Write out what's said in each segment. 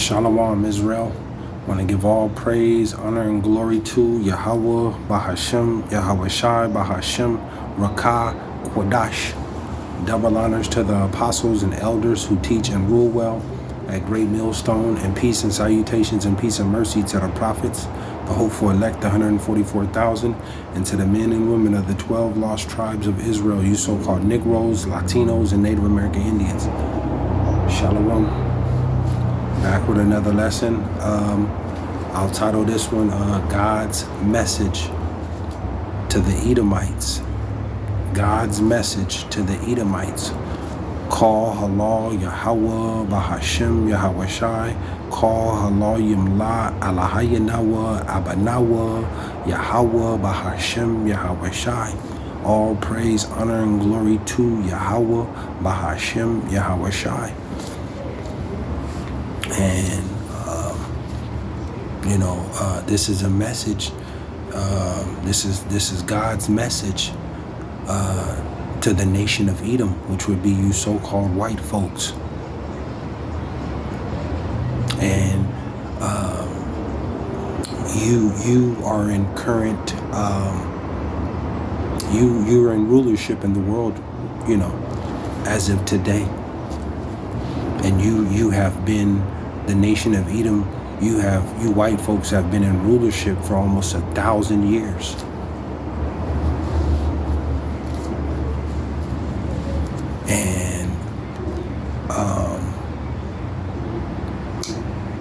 Shalom, Israel. Want to give all praise, honor, and glory to Yahawah, BASHAM, YAHAWAHSHI, BASHAM, Rakah, Quadash. Double honors to the apostles and elders who teach and rule well at Great Millstone, and peace and salutations and peace and mercy to the prophets, the hopeful elect, the 144,000, and to the men and women of the 12 lost tribes of Israel, you so-called Negroes, Latinos, and Native American Indians. Shalom. Back with another lesson. I'll title this one God's Message to the Edomites. God's Message to the Edomites. Call halal Yahawah BASHAM YAHAWAHSHI. Call halal Yimla Alahayanawa Abanawa Yahawah BASHAM YAHAWAHSHI. All praise, honor, and glory to Yahawah BASHAM YAHAWAHSHI. And this is a message. This is God's message to the nation of Edom, which would be you so-called white folks. And you are in current you're in rulership in the world, as of today. And you have been the nation of Edom. You white folks have been in rulership for almost 1,000 years.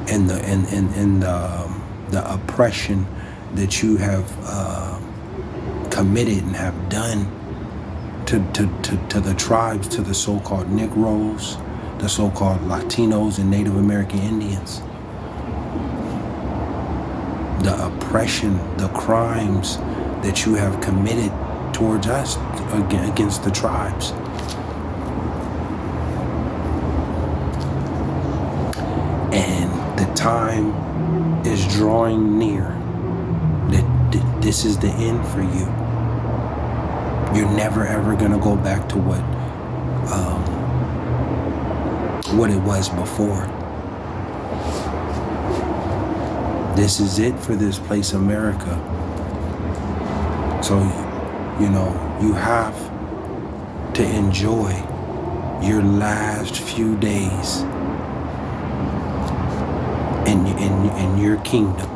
And the oppression that you have committed and have done to the tribes, to the so-called Negroes, the so-called Latinos and Native American Indians. The oppression, the crimes that you have committed towards us against the tribes. And the time is drawing near that this is the end for you. You're never ever gonna go back to what it was before. This is it for this place, America. So, you have to enjoy your last few days in your kingdom,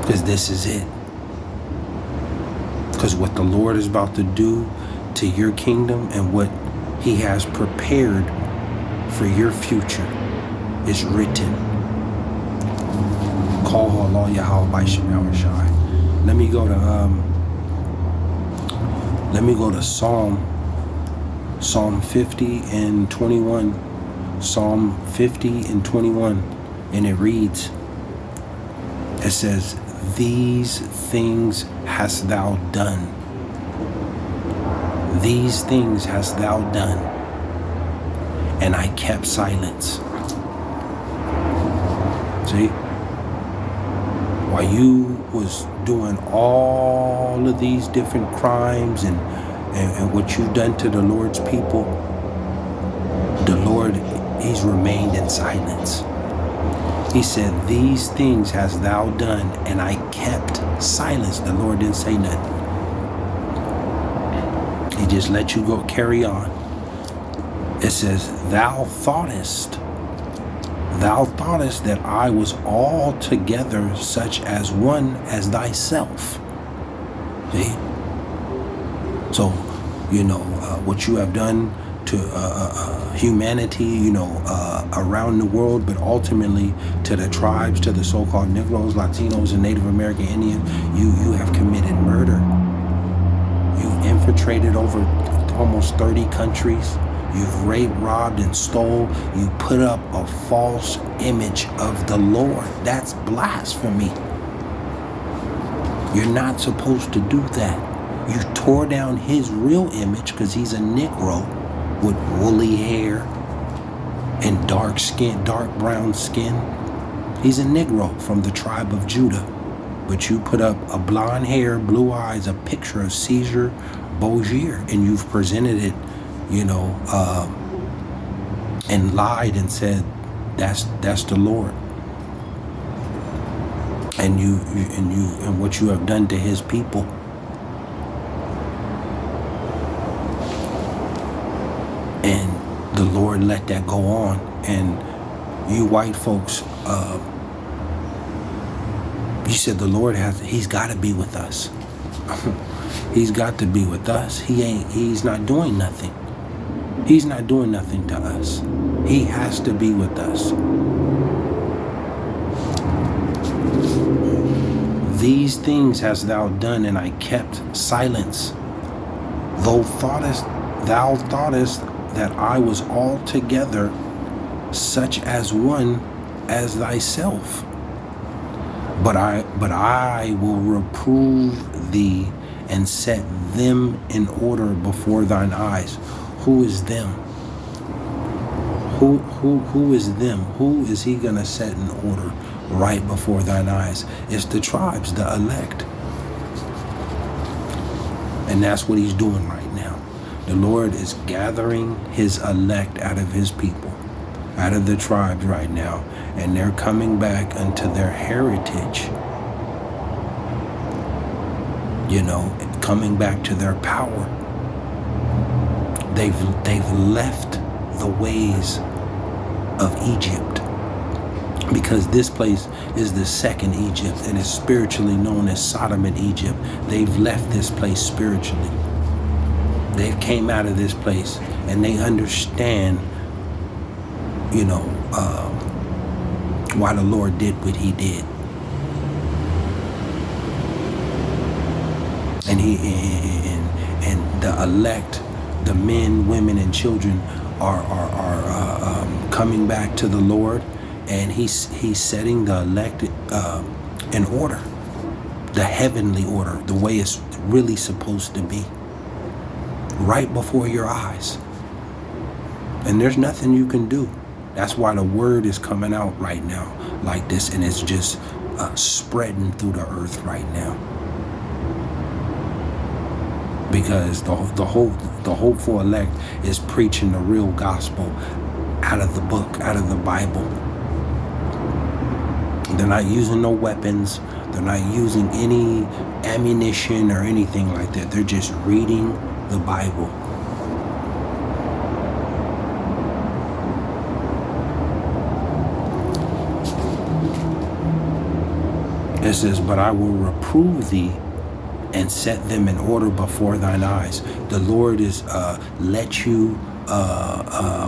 because this is it. Because what the Lord is about to do to your kingdom and what He has prepared for your future is written. Call Allah Yahweh Shai. Let me go to Psalm 50 and 21. Psalm 50 and 21, and it reads, it says, "These things hast thou done. These things hast thou done, and I kept silence." See? While you was doing all of these different crimes and what you've done to the Lord's people, the Lord, He's remained in silence. He said, "These things hast thou done, and I kept silence." The Lord didn't say nothing. He just let you go, carry on. It says, thou thoughtest that I was altogether such as one as thyself. See? So, what you have done to humanity, around the world, but ultimately to the tribes, to the so-called Negroes, Latinos, and Native American Indians, you have committed murder. You've infiltrated over almost 30 countries. You've raped, robbed, and stole. You put up a false image of the Lord. That's blasphemy. You're not supposed to do that. You tore down His real image because He's a Negro with woolly hair and dark skin, dark brown skin. He's a Negro from the tribe of Judah. But you put up a blonde hair, blue eyes, a picture of Caesar Borgia, and you've presented it, and lied and said That's the Lord. And what you have done to his people. And the Lord let that go on. And you white folks, you said the Lord he's got to be with us. He's got to be with us. He's not doing nothing. He's not doing nothing to us. He has to be with us. These things hast thou done, and I kept silence. Thou thoughtest that I was altogether such as one as thyself. But I will reprove thee and set them in order before thine eyes. Who is them? Who is them? Who is he gonna set in order right before thine eyes? It's the tribes, the elect. And that's what he's doing right now. The Lord is gathering his elect out of his people, out of the tribes right now, and they're coming back unto their heritage. You know, coming back to their power. They've left the ways of Egypt, because this place is the second Egypt and is spiritually known as Sodom and Egypt. They've left this place spiritually. They've came out of this place and they understand, you know, why the Lord did what he did. And the elect, the men, women, and children are coming back to the Lord, and he's setting the elect in order, the heavenly order, the way it's really supposed to be, right before your eyes. And there's nothing you can do. That's why the word is coming out right now like this, and it's just spreading through the earth right now. Because the hopeful elect is preaching the real gospel out of the book, out of the Bible. They're not using no weapons. They're not using any ammunition or anything like that. They're just reading the Bible. It says, but I will reprove thee and set them in order before thine eyes. The Lord is let you,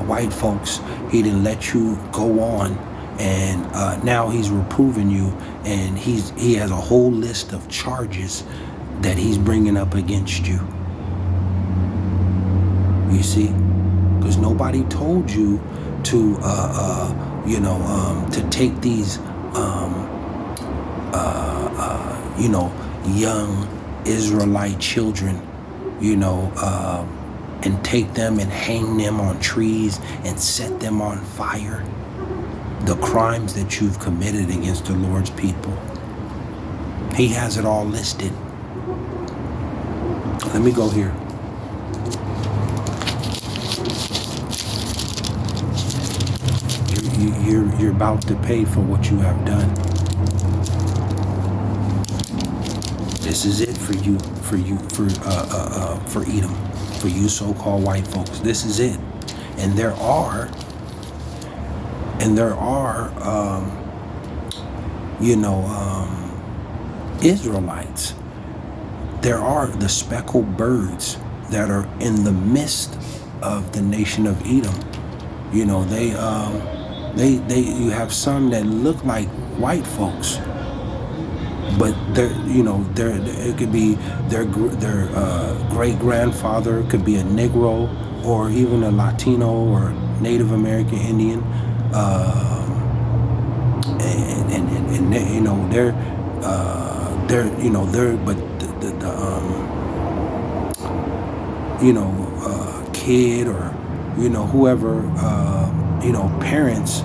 white folks, he didn't let you go on, and now he's reproving you, and he has a whole list of charges that he's bringing up against you. You see, because nobody told you to, to take these, young Israelite children, and take them and hang them on trees and set them on fire. The crimes that you've committed against the Lord's people. He has it all listed. Let me go here. You're about to pay for what you have done. This is it for Edom, for you so-called white folks. This is it. And there are Israelites. There are the speckled birds that are in the midst of the nation of Edom. You have some that look like white folks, but it could be their great grandfather, could be a Negro, or even a Latino or Native American Indian, kid or whoever, parents,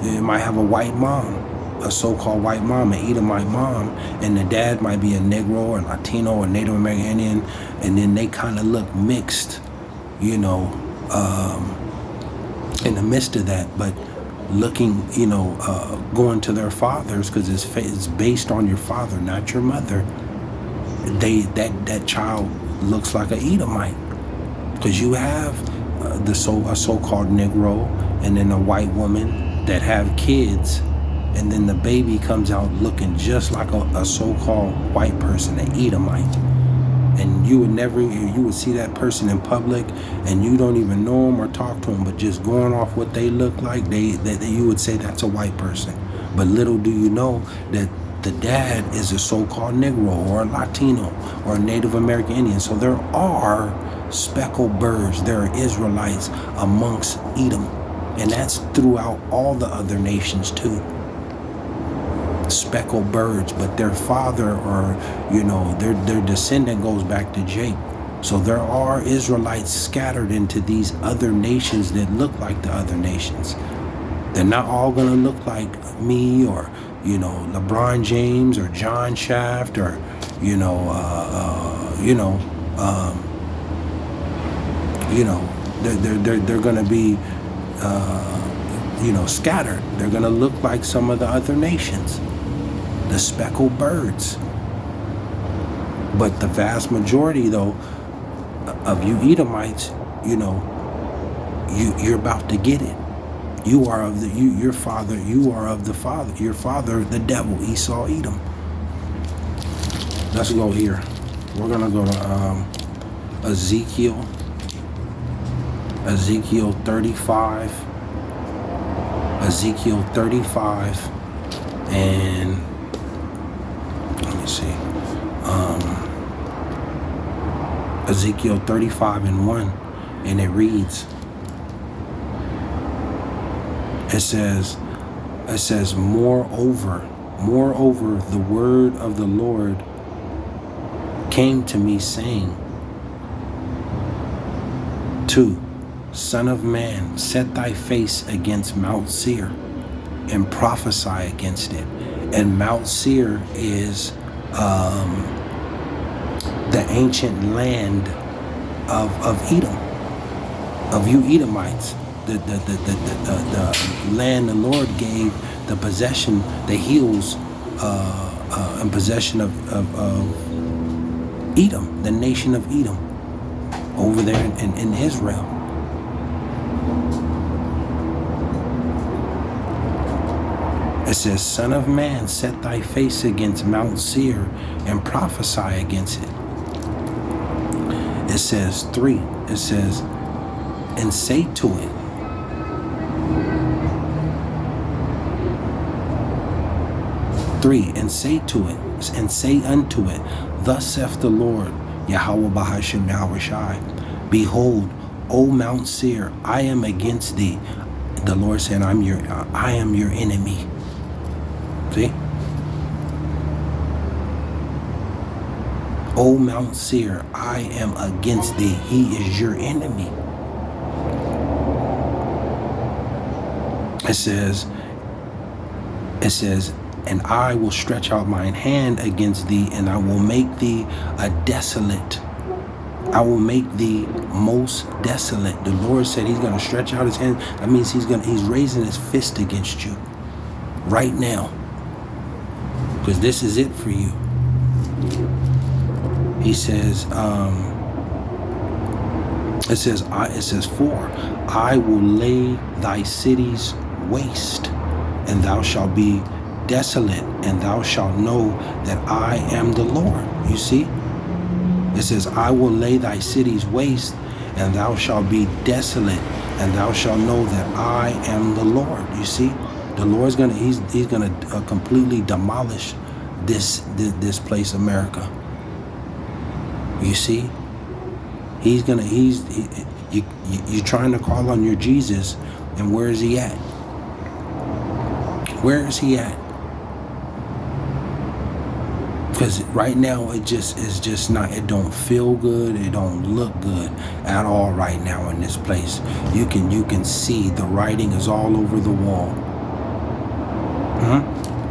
they might have a white mom, a so-called white mom, an Edomite mom, and the dad might be a Negro or Latino or Native American Indian, and then they kind of look mixed, in the midst of that. But looking, going to their fathers, because it's based on your father, not your mother. That child looks like an Edomite, because you have a so-called Negro and then a white woman that have kids, and then the baby comes out looking just like a so-called white person, an Edomite. And you would see that person in public, and you don't even know them or talk to them, but just going off what they look like, you would say that's a white person. But little do you know that the dad is a so-called Negro or a Latino or a Native American Indian. So there are speckled birds, there are Israelites amongst Edom, and that's throughout all the other nations too. Speckled birds, but their father, or their descendant goes back to Jacob. So there are Israelites scattered into these other nations that look like the other nations. They're not all gonna look like me, or LeBron James, or John Shaft, or they're gonna be scattered. They're gonna look like some of the other nations, the speckled birds. But the vast majority, though, of you Edomites, you're about to get it. You are of your father. You are of the father. Your father, the devil, Esau, Edom. Let's go here. We're gonna go to Ezekiel 35. Ezekiel 35, and let me see. Ezekiel 35 and 1, and it reads. It says, moreover, the word of the Lord came to me, saying, 2, Son of man, set thy face against Mount Seir, and prophesy against it. And Mount Seir is the ancient land of Edom, of you Edomites. The land the Lord gave the possession, the hills, in possession of Edom, the nation of Edom, over there in Israel. It says, Son of man, set thy face against Mount Seir and prophesy against it. It says 3, it says, and say to it, and say to it, and say unto it, thus saith the Lord, YAHAWAHSHI, YAHAWAHSHI, behold, O Mount Seir, I am against thee. The Lord said, I am your enemy. See? O Mount Seir, I am against thee. He is your enemy. It says, and I will stretch out mine hand against thee, and I will make thee a desolate. I will make thee most desolate. The Lord said he's going to stretch out his hand. That means he's raising his fist against you right now, because this is it for you. He says, it says, for I will lay thy cities waste, and thou shalt be desolate, and thou shalt know that I am the Lord. You see? It says, I will lay thy cities waste, and thou shalt be desolate, and thou shalt know that I am the Lord. You see? The Lord's he's gonna completely demolish this place, America. You see? You're trying to call on your Jesus, and where is he at? Where is he at? Because right now it don't feel good, it don't look good at all right now in this place. You can see the writing is all over the wall.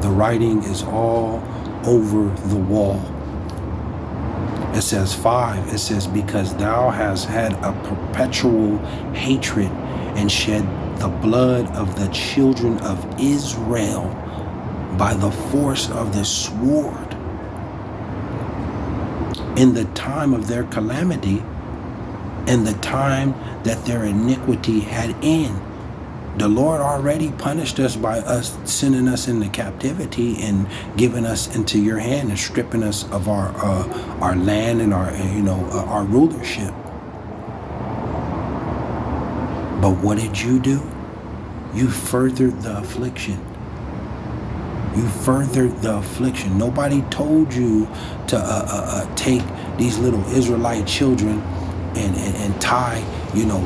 The writing is all over the wall. It says 5, it says, because thou hast had a perpetual hatred and shed the blood of the children of Israel by the force of the sword in the time of their calamity and the time that their iniquity had end. The Lord already punished us by us sending us into captivity and giving us into your hand and stripping us of our land and our rulership. But what did you do? You furthered the affliction. You furthered the affliction. Nobody told you to take these little Israelite children and tie,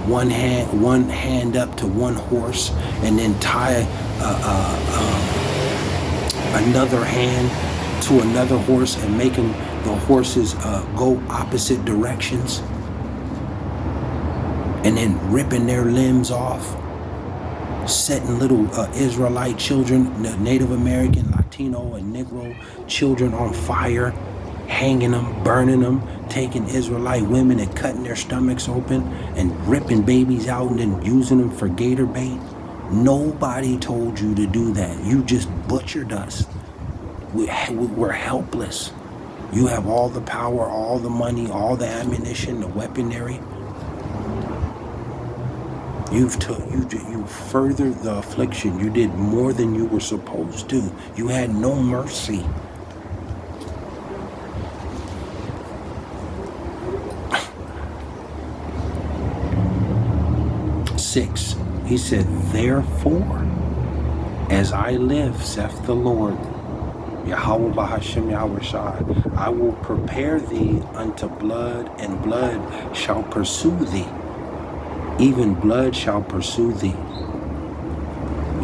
one hand up to one horse, and then tie another hand to another horse, and making the horses go opposite directions, and then ripping their limbs off, setting little Israelite children, Native American, Latino, and Negro children on fire, hanging them, burning them, taking Israelite women and cutting their stomachs open and ripping babies out and then using them for gator bait. Nobody told you to do that. You just butchered us. We're helpless. You have all the power, all the money, all the ammunition, the weaponry. You furthered the affliction. You did more than you were supposed to. You had no mercy. Six, he said, therefore, as I live, saith the Lord, YAHAWAH BASHAM YAHAWAHSHI, I will prepare thee unto blood, and blood shall pursue thee. Even blood shall pursue thee.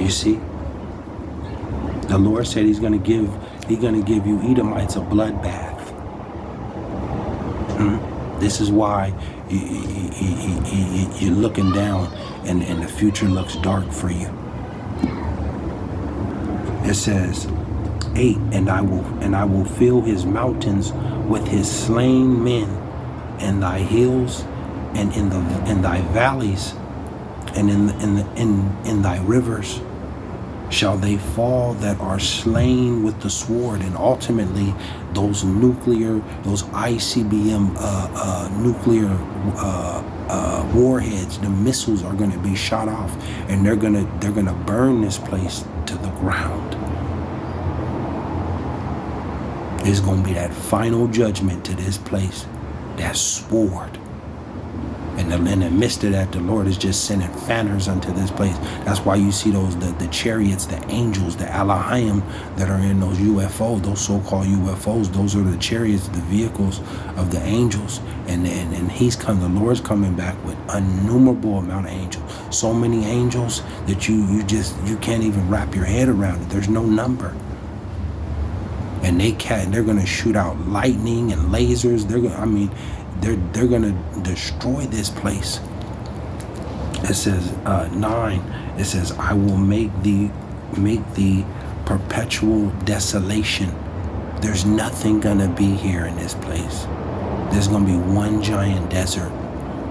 You see, the Lord said He's gonna give you Edomites a bloodbath. This is why you're looking down, and the future looks dark for you. It says 8, and I will fill his mountains with his slain men, and thy hills, and in thy valleys, and in thy rivers shall they fall that are slain with the sword. And ultimately, those ICBM nuclear warheads, the missiles are going to be shot off, and they're gonna burn this place to the ground. There's going to be that final judgment to this place, that sword. And in the midst of that, the Lord is just sending fanners unto this place. That's why you see the chariots, the angels, the Elohim that are in those UFOs, those so-called UFOs. Those are the chariots, the vehicles of the angels. And the Lord's coming back with innumerable amount of angels. So many angels that you can't even wrap your head around it. There's no number. And they're gonna shoot out lightning and lasers. They're gonna destroy this place. It says 9. It says, I will make thee perpetual desolation. There's nothing gonna be here in this place. There's gonna be one giant desert,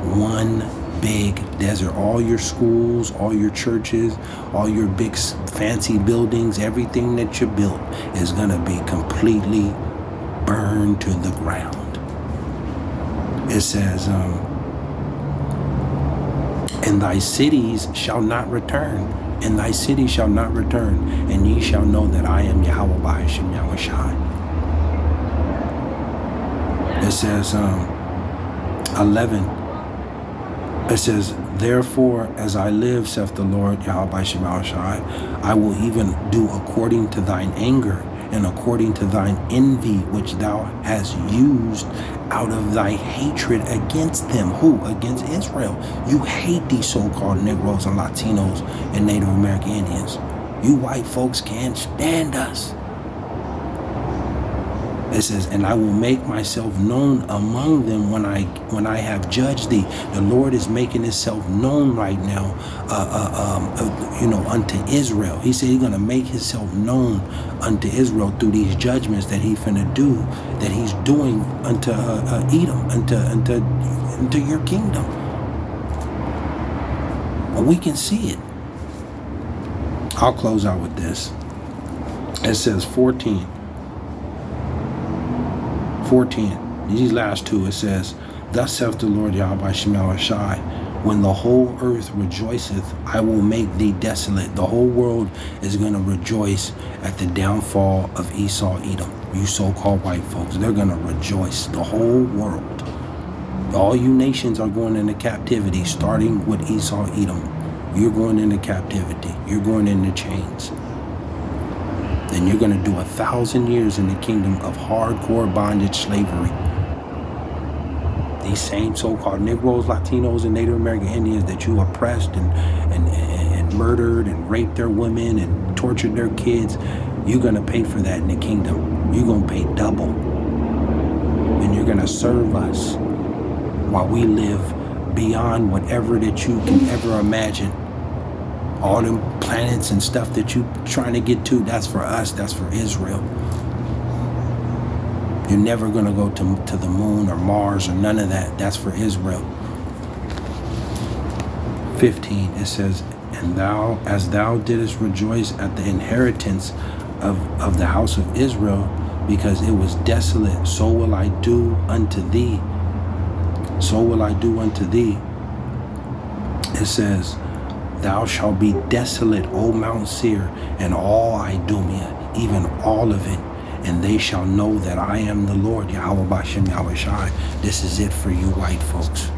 one big desert. All your schools, all your churches, all your big fancy buildings, everything that you built is gonna be completely burned to the ground. It says, and thy cities shall not return, and thy city shall not return, and ye shall know that I am Yahawah BASHAM YAHAWAHSHI. It says, 11. It says, therefore, as I live, saith the Lord, YAHAWAH BASHAM YAHAWAHSHI, I will even do according to thine anger, and according to thine envy, which thou hast used out of thy hatred against them. Who? Against Israel. You hate these so-called Negroes and Latinos and Native American Indians. You white folks can't stand us. It says, and I will make myself known among them when I have judged thee. The Lord is making himself known right now, unto Israel. He said he's going to make himself known unto Israel through these judgments that he's finna do, that he's doing unto Edom, unto your kingdom. Well, we can see it. I'll close out with this. It says 14, these last two, it says, thus saith the Lord YAHAWAHSHI, when the whole earth rejoiceth, I will make thee desolate. The whole world is going to rejoice at the downfall of Esau, Edom. You so-called white folks, they're going to rejoice. The whole world. All you nations are going into captivity, starting with Esau, Edom. You're going into captivity. You're going into chains. Then you're going to do 1,000 years in the kingdom of hardcore bondage slavery. These same so-called Negroes, Latinos, and Native American Indians that you oppressed and murdered and raped their women and tortured their kids, you're going to pay for that in the kingdom. You're going to pay double. And you're going to serve us while we live beyond whatever that you can ever imagine. All them planets and stuff that you trying to get to, that's for us, that's for Israel. You're never going to go to the moon or Mars or none of that. That's for Israel. 15, it says, and thou, as thou didst rejoice at the inheritance of the house of Israel, because it was desolate, so will I do unto thee. So will I do unto thee. It says, thou shalt be desolate, O Mount Seir, and all Idumea, even all of it, and they shall know that I am the Lord, Yahawah BASHAM YAHWAHSHI. This is it for you white folks.